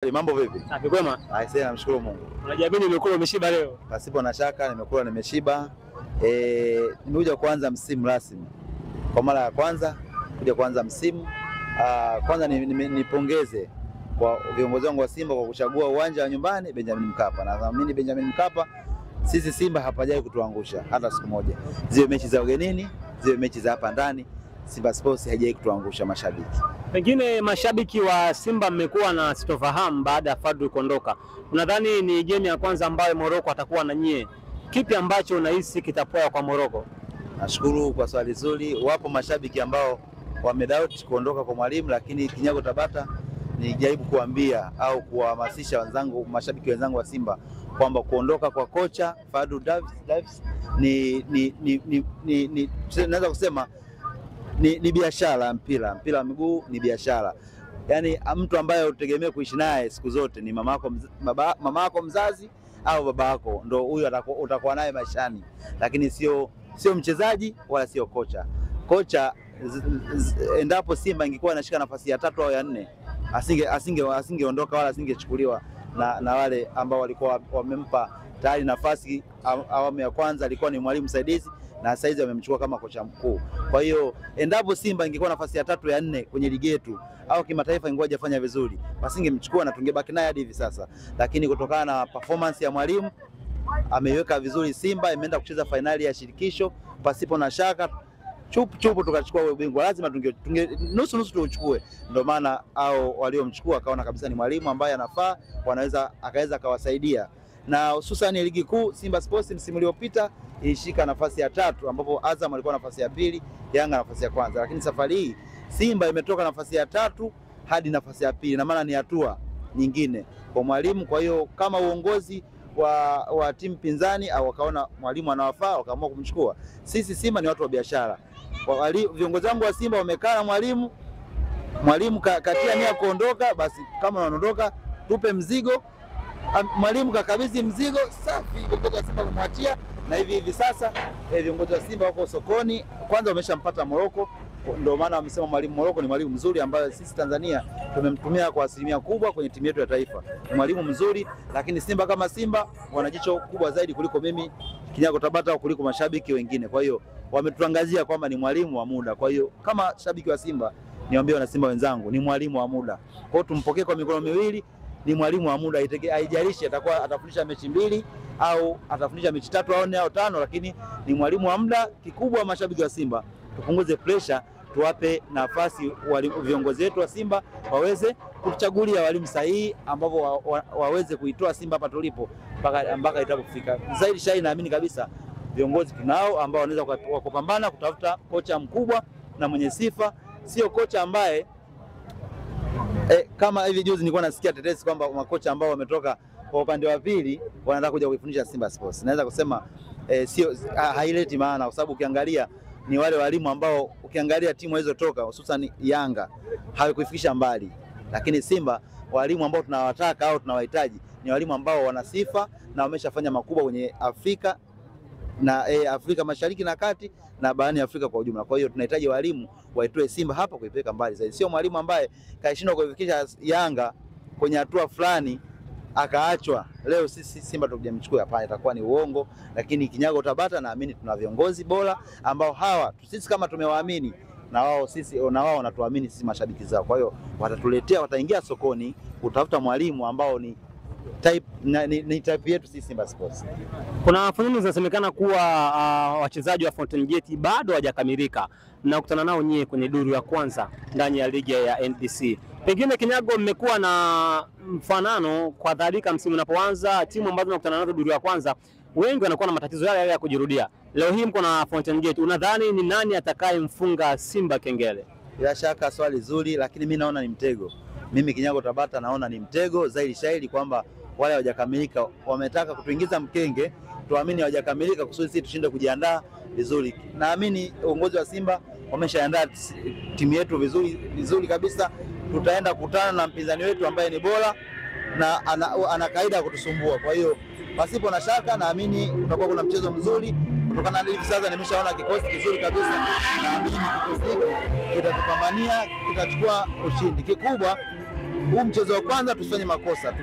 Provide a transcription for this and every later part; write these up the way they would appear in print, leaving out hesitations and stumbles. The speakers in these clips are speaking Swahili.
Shwari, mambo vipi? Safi kwema. Aisee, namshukuru Mungu. Unajiamini umekula umeshiba leo? Pasipo na shaka nimekula nimeshiba. Nimekuja kuanza msimu rasmi. Kwa mara ya kwanza kuja kuanza msimu. Kwanza nipongeze kwa viongozi wangu wa Simba kwa kuchagua uwanja wa nyumbani Benjamin Mkapa. Na naamini Benjamin Mkapa sisi Simba hapajai kutuangusha hata siku moja. Ziwe mechi za ugenini, ziwe mechi za hapa ndani, Simba Sports haijai kutuangusha mashabiki. Pengine mashabiki wa Simba mmekuwa na sitofahamu baada ya Fadlu kuondoka. Unadhani ni game ya kwanza ambayo Morocco atakuwa na nyie? Kipi ambacho unahisi kitapoa kwa Morocco? Nashukuru kwa swali zuri. Wapo mashabiki ambao wamedoubt kuondoka kwa mwalimu, lakini Kinyago Tabata nijaribu kuambia au kuhamasisha wenzangu, mashabiki wenzangu wa Simba kwamba kuondoka kwa kocha Fadlu Davids naweza kusema ni biashara. Mpira wa miguu ni biashara. Yaani mtu ambaye utegemea kuishi naye siku zote ni mama yako mzazi au baba yako, ndio huyo utakuwa naye maishani, lakini sio mchezaji wala sio kocha. Kocha endapo Simba ingekuwa inashika nafasi ya 3 au ya 4 asingeondoka wala asingechukuliwa na wale ambao walikuwa wamempa tayari nafasi. Awamu ya kwanza alikuwa ni mwalimu msaidizi na sasa hizi wamemchukua kama kocha mkuu. Kwa hiyo endapo Simba ingekuwa nafasi ya 3 ya 4 kwenye ligi yetu au kimataifa ingekuwa hajafanya vizuri, wasingemchukua na tungebaki naye hadi hivi sasa. Lakini kutokana na performance ya mwalimu ameiweka vizuri Simba, imeenda kucheza finali ya shirikisho pasipo na shaka. Chupu tukachukua ubingwa, lazima nusu tuuchukue. Ndio maana au waliomchukua akaona kabisa ni mwalimu ambaye anafaa, akaweza akawasaidia. Na hususan ligi kuu Simba Sports msimu uliopita ilishika nafasi ya 3 ambapo Azam alikuwa nafasi ya 2, Yanga nafasi ya kwanza. Lakini safari hii Simba imetoka nafasi ya 3 hadi nafasi ya 2, na maana ni hatua nyingine kwa mwalimu. Kwa hiyo kama uongozi wa timu pinzani au wakaona mwalimu anawafaa wakaamua kumchukua. Sisi Simba ni watu wa biashara. Viongozi wangu wa Simba wamekaa na mwalimu katia nia kuondoka, basi kama wanaondoka tupe mzigo. Mwalimu kakabidhi mzigo safi, viongozi wa Simba kumwachia. Na hivi sasa viongozi wa Simba wako sokoni. Kwanza wameshampata Morocco, ndio maana wamesema mwalimu Morocco ni mwalimu mzuri ambaye sisi Tanzania tumemtumia kwa asilimia kubwa kwenye timu yetu ya taifa. Ni mwalimu mzuri, lakini Simba kama Simba wana jicho kubwa zaidi kuliko mimi Kinyago Tabata au kuliko mashabiki wengine. Kwa hiyo wametutangazia kwamba ni mwalimu wa muda. Kwa hiyo kama shabiki wa Simba niwaambie wana Simba wenzangu, ni mwalimu wa muda. Kwa hiyo tumpokee kwa mikono miwili. Ni mwalimu wa muda, haijalishi atafundisha mechi 2 au atafundisha mechi 3 au 4 au 5, lakini ni mwalimu wa muda. Kikubwa mashabiki wa Simba tupunguze pressure, tuwape nafasi viongozi wetu wa Simba waweze kuchagulia walimu sahihi ambao waweze kuitoa Simba hapa tulipo mpaka itapofika. Zaidi shai naamini kabisa viongozi tunao ambao wanaweza kupambana kutafuta kocha mkubwa na mwenye sifa, sio kocha ambaye kama hivi juzi nilikuwa nasikia tetesi kwamba makocha ambao wametoka kwa upande wa pili wanataka kuja kuifundisha Simba Sports. Naweza kusema sio, haileti maana, kwa sababu ukiangalia ni wale walimu ambao ukiangalia timu hizo toka hususan Yanga hawakuifikisha mbali, lakini Simba walimu ambao tunawataka au tunawahitaji ni walimu ambao wana sifa na wameshafanya makubwa kwenye Afrika na Afrika Mashariki na Kati na barani Afrika kwa ujumla. Kwa hiyo tunahitaji walimu waitoe Simba hapa kuipeleka mbali zaidi. Sio mwalimu ambaye kaishindwa kuifikisha Yanga kwenye hatua fulani akaachwa leo sisi Simba tukijamchukua. Hapana, itakuwa ni uongo. Lakini Kinyago Tabata naamini tuna viongozi bora ambao hawa sisi kama tumewaamini na wao wanatuamini sisi mashabiki zao. Kwa hiyo wataingia sokoni kutafuta mwalimu ambao ni type yetu sisi Simba Sports. Kuna fununu zinasemekana kuwa wachezaji wa Fountain Gate bado hawajakamilika na kukutana nao nyie kwenye duru ya kwanza ndani ya ligi ya NBC. Pengine Kinyago mmekuwa na mfanano kwa dhalika msimu unapoanza, timu ambazo mnakutana nazo duru ya kwanza wengi wanakuwa na matatizo yale ya kujirudia. Leo hii mko na Fountain Gate, unadhani ni nani atakayemfunga Simba kengele? Bila shaka swali zuri, lakini mimi naona ni mtego. Mimi Kinyago Tabata naona ni mtego zaidi shahidi kwamba wale hawajakamilika, wametaka kutuingiza mkenge, tuamini hawajakamilika kusudi sisi tushinde kujiandaa vizuri. Naamini uongozi wa Simba wameshaandaa timu yetu vizuri kabisa. Tutaenda kukutana na mpinzani wetu ambaye ni bora na ana kaida ya kutusumbua. Kwa hiyo pasipo na shaka naamini utakuwa kuna mchezo mzuri. Kutokana na hivi sasa nimeshaona kikosi kizuri kabisa. Naamini kikosi hiki kitatupambania, kitachukua ushindi. Kikubwa huu mchezo wa kwanza tusifanye makosa,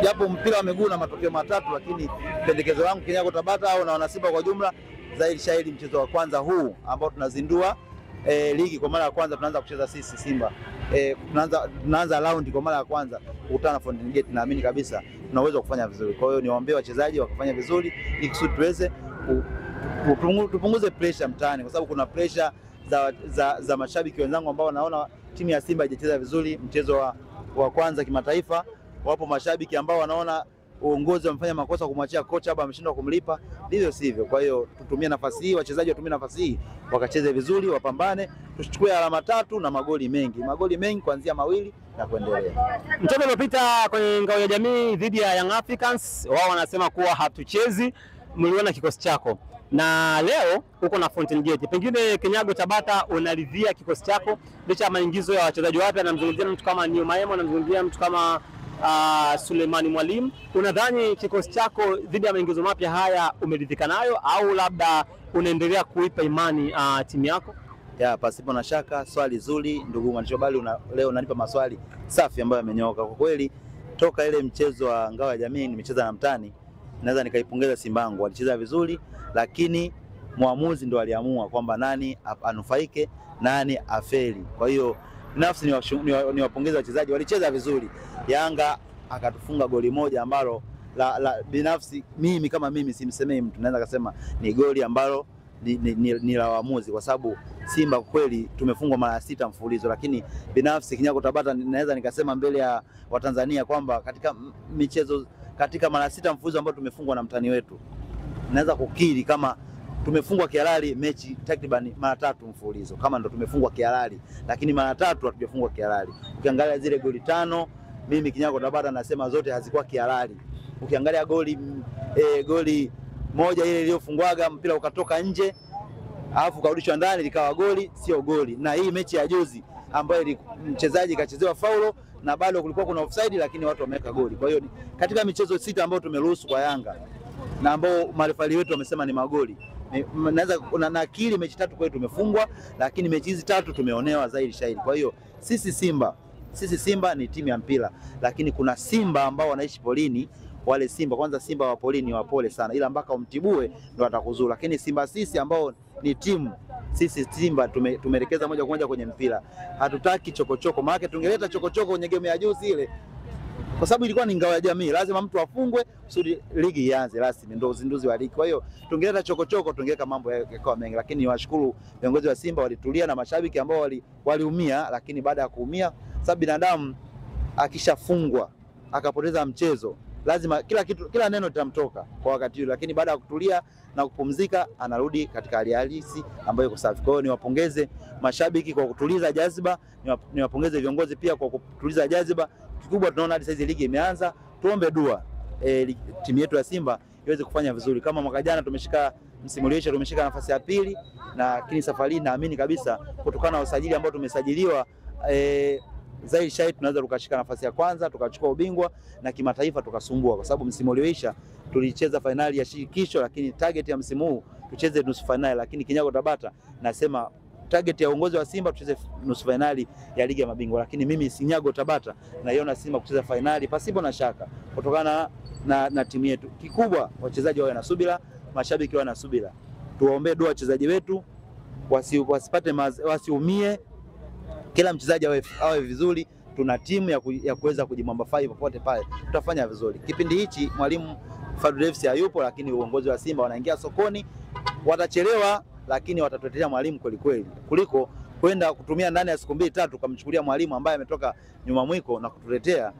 japo mpira wa miguu na matokeo matatu, lakini pendekezo langu Kinyago Tabata au na wanasimba kwa jumla zaidi shahidi mchezo wa kwanza huu ambao tunazindua ligi kwa mara ya kwanza, tunaanza kucheza sisi Simba, tunaanza round kwa mara ya kwanza kukutana na Fountain Gate. Naamini kabisa tuna uwezo wa kufanya vizuri. Kwa hiyo niwaombe wachezaji wakafanya vizuri ili kusudi tuweze tupunguze pressure mtaani, kwa sababu kuna pressure za mashabiki wenzangu ambao wanaona timu ya Simba haijacheza vizuri mchezo wa kwanza kimataifa. Wapo mashabiki ambao wanaona uongozi wamefanya makosa kumwachia kocha hapa, ameshindwa kumlipa. Ndivyo sivyo. Kwa hiyo tutumie nafasi hii, wachezaji watumie nafasi hii wakacheze vizuri, wapambane, tuchukue alama 3 na magoli mengi kuanzia 2 na kuendelea. Mchezo uliopita kwenye ngao ya jamii dhidi ya Young Africans, wao wanasema kuwa hatuchezi, mliona kikosi chako, na leo uko na Fountain Gate. Pengine Kinyago Tabata unaridhia kikosi chako licha ya maingizo ya wachezaji wapya? Namzungumzia mtu kama Nio Maemo, namzungumzia mtu kama Suleimani Mwalimu. Unadhani kikosi chako dhidi ya maingizo mapya haya umeridhika nayo, au labda unaendelea kuipa imani timu yako? Ya, pasipo na shaka, swali zuri ndugu mwandishi wa habari, leo unanipa maswali safi ambayo yamenyooka. Kwa kweli toka ile mchezo wa ngao ya jamii nimecheza na mtani, naweza nikaipongeza Simba yangu, walicheza vizuri, lakini muamuzi ndo aliamua kwamba nani anufaike nani afeli. Kwa hiyo binafsi niwapongeza wachezaji, walicheza vizuri. Yanga akatufunga goli moja ambalo binafsi mimi kama mimi simsemei mtu, naweza kusema ni goli ambalo ni la waamuzi, kwa sababu Simba kweli tumefungwa mara 6 mfululizo, lakini binafsi Kinyago Tabata naweza nikasema mbele ya Watanzania kwamba katika mara 6 mfululizo ambayo tumefungwa na mtani wetu, naweza kukiri kama tumefungwa kihalali mechi takriban mara 3 mfululizo, kama ndo tumefungwa kihalali, lakini mara 3 hatujafungwa kihalali. Ukiangalia zile goli 5, mimi Kinyago Tabata nasema zote hazikuwa kihalali. Ukiangalia goli moja ile iliyofungwaga mpira ukatoka nje alafu karudishwa ndani likawa goli, sio goli. Na hii mechi ya juzi ambayo mchezaji kachezewa faulo na bado kulikuwa kuna offside, lakini watu wameweka goli. Kwa hiyo katika michezo 6 ambayo tumeruhusu kwa Yanga na ambao marefali wetu wamesema ni magoli, naweza nakili mechi 3 kwetu tumefungwa, lakini mechi hizi 3 tumeonewa zaidi shahidi. Kwa hiyo sisi Simba ni timu ya mpira, lakini kuna Simba ambao wanaishi polini. Wale Simba kwanza, Simba wa polini wapole sana, ila mpaka umtibue ndo atakuzuru. Lakini Simba sisi ambao ni timu, sisi Simba tumeelekeza moja kwa moja kwenye mpira. Hatutaki chokochoko, maana tungeleta chokochoko kwenye game ya juzi ile, kwa sababu ilikuwa ni ngao ya jamii, lazima mtu afungwe kusudi ligi ianze rasmi, ndio uzinduzi wa ligi. Kwa hiyo tungeleta chokochoko, tungeweka mambo yakawa mengi. Lakini niwashukuru viongozi wa Simba, walitulia, na mashabiki ambao waliumia, lakini baada ya kuumia, sababu binadamu akishafungwa akapoteza mchezo lazima kila neno litamtoka kwa wakati ule, lakini baada ya kutulia na kupumzika anarudi katika hali halisi ambayo iko safi. Kwa hiyo niwapongeze mashabiki kwa kutuliza jaziba, niwapongeze viongozi pia kwa kutuliza jaziba. Kikubwa tunaona hadi sasa ligi imeanza, tuombe dua timu yetu ya Simba iweze kufanya vizuri. Kama mwaka jana msimu uliisha tumeshika nafasi ya 2, lakini safari hii naamini kabisa kutokana na usajili ambao tumesajiliwa zaidi shahidi tunaweza tukashika nafasi ya kwanza, tukachukua ubingwa na kimataifa tukasumbua, kwa sababu msimu ulioisha tulicheza finali ya shirikisho, lakini target ya msimu huu tucheze nusu finali. Lakini Kinyago Tabata nasema target ya uongozi wa Simba tucheze nusu finali ya ligi ya mabingwa, lakini mimi Kinyago Tabata naiona Simba kucheza finali pasipo na shaka kutokana na timu yetu. Kikubwa wachezaji wawe na subira, mashabiki wawe na subira, tuwaombee dua wachezaji wetu wasiumie, kila mchezaji awe vizuri. Tuna timu ya kuweza kujimwambafai popote pale, tutafanya vizuri. Kipindi hichi mwalimu Fadlu Davids hayupo, lakini uongozi wa Simba wanaingia sokoni, watachelewa lakini watatuletea mwalimu kweli kweli, kuliko kwenda kutumia ndani ya siku 2-3 kumchukulia mwalimu ambaye ametoka nyuma mwiko na kutuletea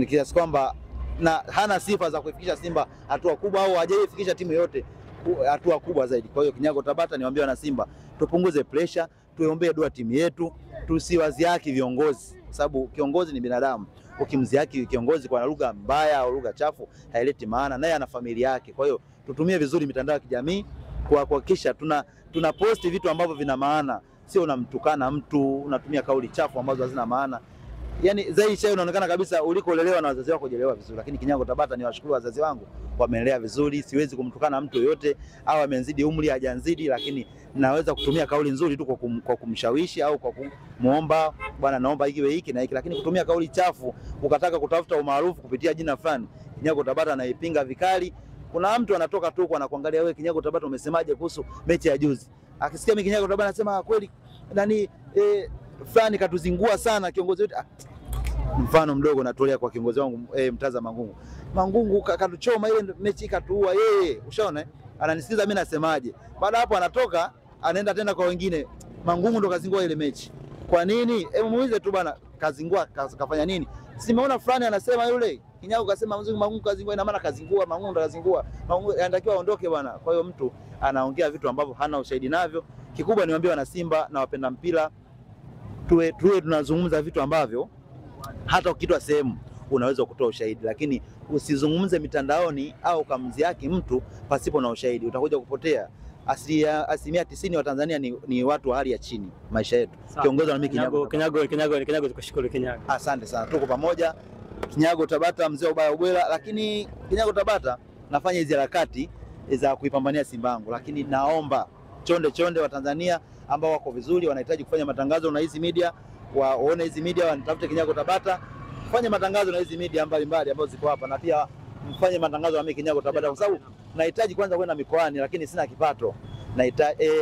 kiasi kwamba na hana sifa za kuifikisha Simba hatua kubwa, au hajaifikisha timu yote hatua kubwa zaidi. Kwa hiyo Kinyago Tabata niwaambie wana Simba, tupunguze pressure, tuombee dua timu yetu, tusiwaziaki viongozi, sababu kiongozi ni binadamu. Ukimziaki kiongozi kwa lugha mbaya au lugha chafu haileti maana, naye ana familia yake. Kwa hiyo tutumie vizuri mitandao ya kijamii kwa kuhakikisha tuna posti vitu ambavyo vina maana, sio unamtukana mtu, unatumia kauli chafu ambazo hazina maana. yani zaidi chai unaonekana kabisa ulikolelewa na wazazi wako hujelewa vizuri, lakini Kinyago Tabata ni washukuru wazazi wangu wamelea vizuri, siwezi kumtukana mtu yoyote au amenzidi umri hajanzidi, lakini naweza kutumia kauli nzuri tu kwa kumshawishi au kwa kumuomba bwana naomba ikiwe hiki na hiki, lakini kutumia kauli chafu ukataka kutafuta umaarufu kupitia jina fulani, Kinyago Tabata anaipinga vikali. Kuna mtu anatoka tu kwa anakuangalia wewe Kinyago Tabata umesemaje kuhusu mechi ya juzi. Akisikia mimi Kinyago Tabata anasema kweli nani fulani katuzingua sana kiongozi wetu. Mfano mdogo natolea kwa kiongozi wangu Mtaza Mangungu. Mangungu katuchoma ile mechi katuua yeye. Ushaona? Ananisikiza mimi nasemaje. Baada hapo anatoka anaenda tena kwa wengine. Mangungu ndo kazingua ile mechi. Kwa nini? Muulize tu bana kazingua kafanya nini? Simeona fulani anasema yule Kinyago kasema Mangungu kazingua, ina maana kazingua, Mangungu ndo kazingua. Mangungu anatakiwa aondoke bwana. Kwa hiyo mtu anaongea vitu ambavyo hana ushahidi navyo. Kikubwa niwaambie wana Simba na wapenda mpira tuwe tunazungumza vitu ambavyo hata ukitwa sehemu unaweza kutoa ushahidi, lakini usizungumze mitandaoni au kamzi yake mtu pasipo na ushahidi, utakuja kupotea. Asilimia 90 wa Tanzania ni watu wa hali ya chini maisha yetu. Kiongozi na mimi Kinyago tukushukuru Kinyago. Asante sana, tuko pamoja. Kinyago Tabata mzee ubaya ubwela, lakini Kinyago Tabata nafanya hizi harakati za kuipambania Simba yangu, lakini naomba chonde wa Tanzania ambao wako vizuri wanahitaji kufanya matangazo na hizi media, waone hizi media wanitafute Kinyago Tabata, fanye matangazo na hizi media mbalimbali ambazo ziko hapa, na pia mfanye matangazo na mimi Kinyago Tabata kwa sababu nahitaji kwanza kwenda mikoani lakini sina kipato.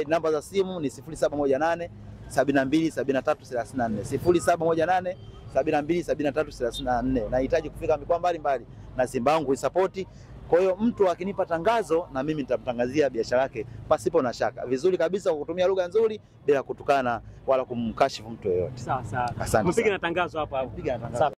Namba za simu ni 0718 72 73 34 0718 72 73 34. Nahitaji kufika mikoa mbalimbali na Simba yangu kuisupport. Kwa hiyo mtu akinipa tangazo na mimi nitamtangazia biashara yake pasipo na shaka. Vizuri kabisa kwa kutumia lugha nzuri bila kutukana wala kumkashifu mtu yeyote. Sawa sawa. Asante. Mpige na tangazo hapa. Mpige na tangazo.